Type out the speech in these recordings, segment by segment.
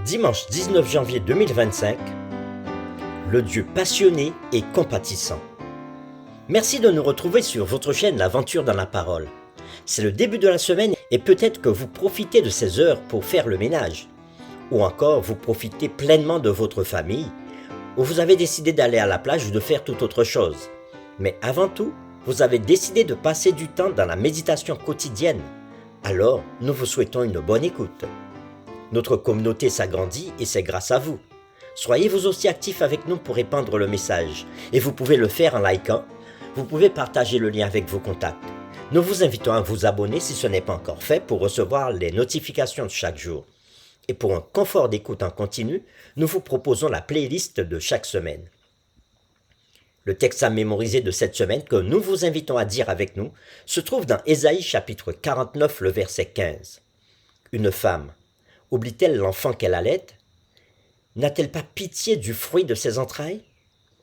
Dimanche 19 janvier 2025, le Dieu passionné et compatissant. Merci de nous retrouver sur votre chaîne L'Aventure dans la Parole. C'est le début de la semaine et peut-être que vous profitez de ces heures pour faire le ménage. Ou encore vous profitez pleinement de votre famille, ou vous avez décidé d'aller à la plage ou de faire toute autre chose. Mais avant tout, vous avez décidé de passer du temps dans la méditation quotidienne. Alors, nous vous souhaitons une bonne écoute. Notre communauté s'agrandit et c'est grâce à vous. Soyez vous aussi actifs avec nous pour répandre le message. Et vous pouvez le faire en likant. Vous pouvez partager le lien avec vos contacts. Nous vous invitons à vous abonner si ce n'est pas encore fait pour recevoir les notifications de chaque jour. Et pour un confort d'écoute en continu, nous vous proposons la playlist de chaque semaine. Le texte à mémoriser de cette semaine que nous vous invitons à dire avec nous se trouve dans Ésaïe chapitre 49, le verset 15. Une femme oublie-t-elle l'enfant qu'elle allait? N'a-t-elle pas pitié du fruit de ses entrailles?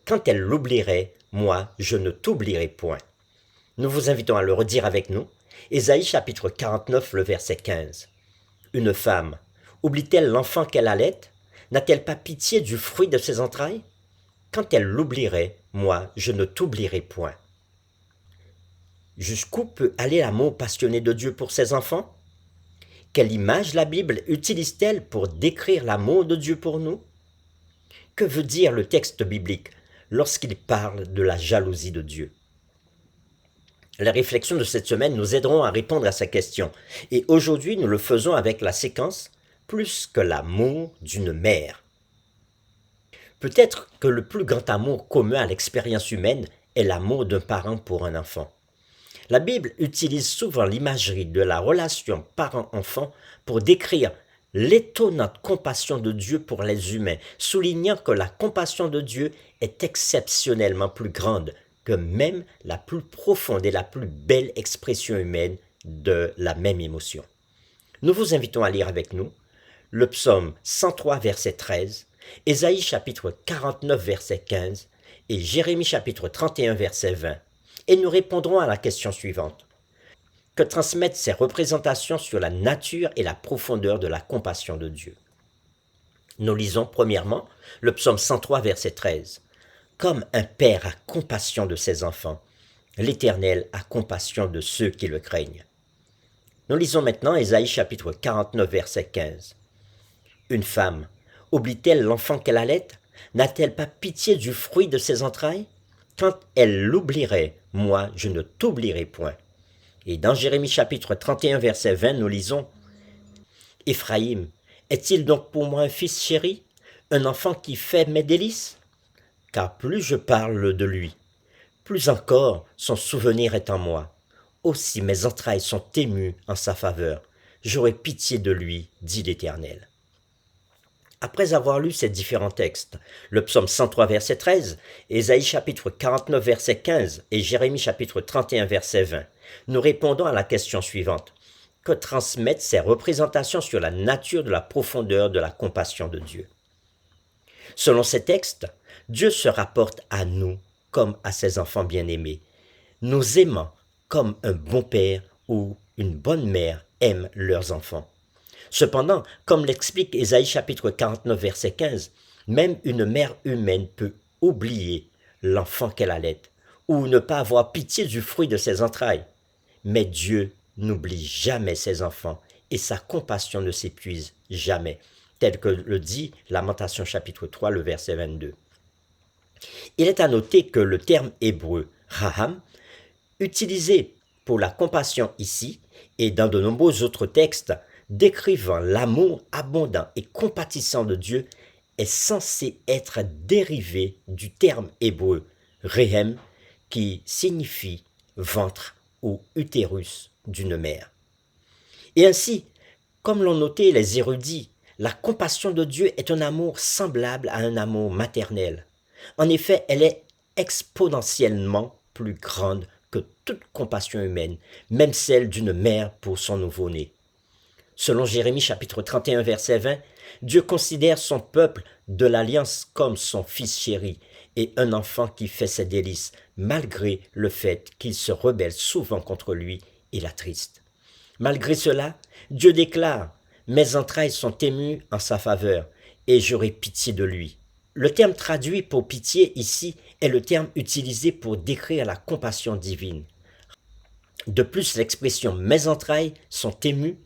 Quand elle l'oublierait, moi, je ne t'oublierai point. Nous vous invitons à le redire avec nous. Ésaïe chapitre 49, le verset 15. Une femme oublie-t-elle l'enfant qu'elle allait? N'a-t-elle pas pitié du fruit de ses entrailles? Quand elle l'oublierait, moi, je ne t'oublierai point. Jusqu'où peut aller l'amour passionné de Dieu pour ses enfants? Quelle image la Bible utilise-t-elle pour décrire l'amour de Dieu pour nous? Que veut dire le texte biblique lorsqu'il parle de la jalousie de Dieu? Les réflexions de cette semaine nous aideront à répondre à cette question. Et aujourd'hui, nous le faisons avec la séquence « Plus que l'amour d'une mère ». Peut-être que le plus grand amour commun à l'expérience humaine est l'amour d'un parent pour un enfant. La Bible utilise souvent l'imagerie de la relation parent-enfant pour décrire l'étonnante compassion de Dieu pour les humains, soulignant que la compassion de Dieu est exceptionnellement plus grande que même la plus profonde et la plus belle expression humaine de la même émotion. Nous vous invitons à lire avec nous le psaume 103, verset 13, Ésaïe chapitre 49, verset 15 et Jérémie chapitre 31, verset 20. Et nous répondrons à la question suivante. Que transmettent ces représentations sur la nature et la profondeur de la compassion de Dieu? Nous lisons premièrement le psaume 103, verset 13. Comme un père a compassion de ses enfants, l'Éternel a compassion de ceux qui le craignent. Nous lisons maintenant Ésaïe chapitre 49, verset 15. Une femme oublie-t-elle l'enfant qu'elle allait? N'a-t-elle pas pitié du fruit de ses entrailles? Quand elle l'oublierait, moi, je ne t'oublierai point. Et dans Jérémie chapitre 31, verset 20, nous lisons « Éphraïm, est-il donc pour moi un fils chéri, un enfant qui fait mes délices? Car plus je parle de lui, plus encore son souvenir est en moi. Aussi mes entrailles sont émues en sa faveur. J'aurai pitié de lui, dit l'Éternel. » Après avoir lu ces différents textes, le psaume 103 verset 13, Ésaïe chapitre 49 verset 15 et Jérémie chapitre 31 verset 20, nous répondons à la question suivante. Que transmettent ces représentations sur la nature de la profondeur de la compassion de Dieu? Selon ces textes, Dieu se rapporte à nous comme à ses enfants bien-aimés, nous aimant comme un bon père ou une bonne mère aime leurs enfants. Cependant, comme l'explique Ésaïe chapitre 49 verset 15, même une mère humaine peut oublier l'enfant qu'elle allait ou ne pas avoir pitié du fruit de ses entrailles. Mais Dieu n'oublie jamais ses enfants et sa compassion ne s'épuise jamais, tel que le dit Lamentation chapitre 3, le verset 22. Il est à noter que le terme hébreu « raham » utilisé pour la compassion ici et dans de nombreux autres textes décrivant l'amour abondant et compatissant de Dieu est censé être dérivé du terme hébreu « rehem » qui signifie ventre ou utérus d'une mère. Et ainsi, comme l'ont noté les érudits, la compassion de Dieu est un amour semblable à un amour maternel. En effet, elle est exponentiellement plus grande que toute compassion humaine, même celle d'une mère pour son nouveau-né. Selon Jérémie chapitre 31 verset 20, Dieu considère son peuple de l'alliance comme son fils chéri et un enfant qui fait ses délices, malgré le fait qu'il se rebelle souvent contre lui et l'attriste. Malgré cela, Dieu déclare Mes entrailles sont émues en sa faveur, et j'aurai pitié de lui. Le terme traduit pour pitié ici est le terme utilisé pour décrire la compassion divine. De plus, l'expression mes entrailles sont émues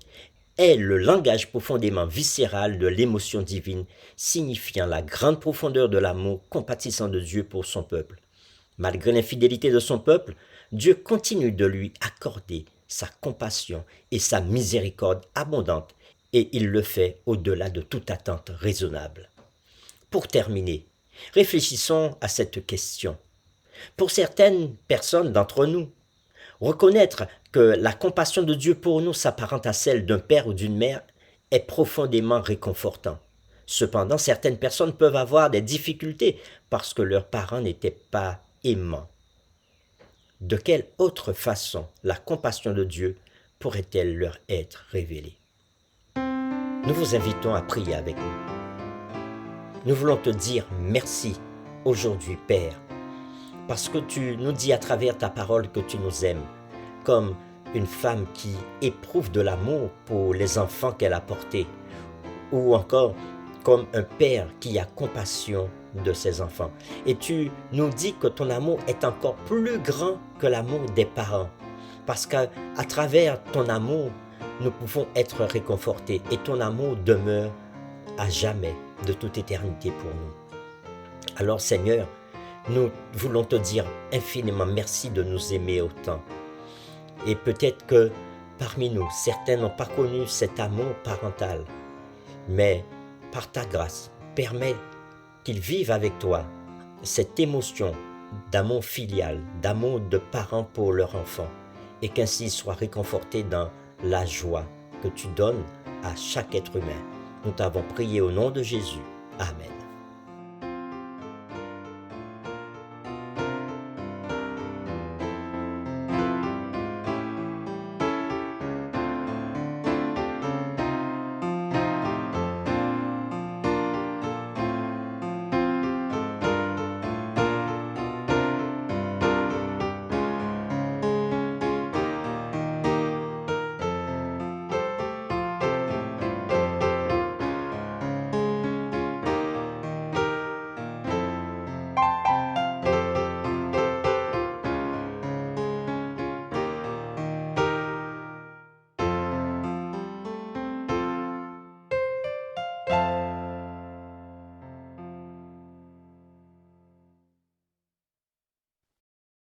est le langage profondément viscéral de l'émotion divine, signifiant la grande profondeur de l'amour compatissant de Dieu pour son peuple. Malgré l'infidélité de son peuple, Dieu continue de lui accorder sa compassion et sa miséricorde abondante, et il le fait au-delà de toute attente raisonnable. Pour terminer, réfléchissons à cette question. Pour certaines personnes d'entre nous, reconnaître que la compassion de Dieu pour nous s'apparente à celle d'un père ou d'une mère est profondément réconfortant. Cependant, certaines personnes peuvent avoir des difficultés parce que leurs parents n'étaient pas aimants. De quelle autre façon la compassion de Dieu pourrait-elle leur être révélée? Nous vous invitons à prier avec nous. Nous voulons te dire merci aujourd'hui, Père, parce que tu nous dis à travers ta parole que tu nous aimes, comme une femme qui éprouve de l'amour pour les enfants qu'elle a portés, ou encore comme un père qui a compassion de ses enfants. Et tu nous dis que ton amour est encore plus grand que l'amour des parents, parce qu'à travers ton amour, nous pouvons être réconfortés, et ton amour demeure à jamais, de toute éternité pour nous. Alors Seigneur, nous voulons te dire infiniment merci de nous aimer autant. Et peut-être que parmi nous, certains n'ont pas connu cet amour parental, mais par ta grâce, permets qu'ils vivent avec toi cette émotion d'amour filial, d'amour de parents pour leurs enfants, et qu'ainsi ils soient réconfortés dans la joie que tu donnes à chaque être humain. Nous t'avons prié au nom de Jésus. Amen.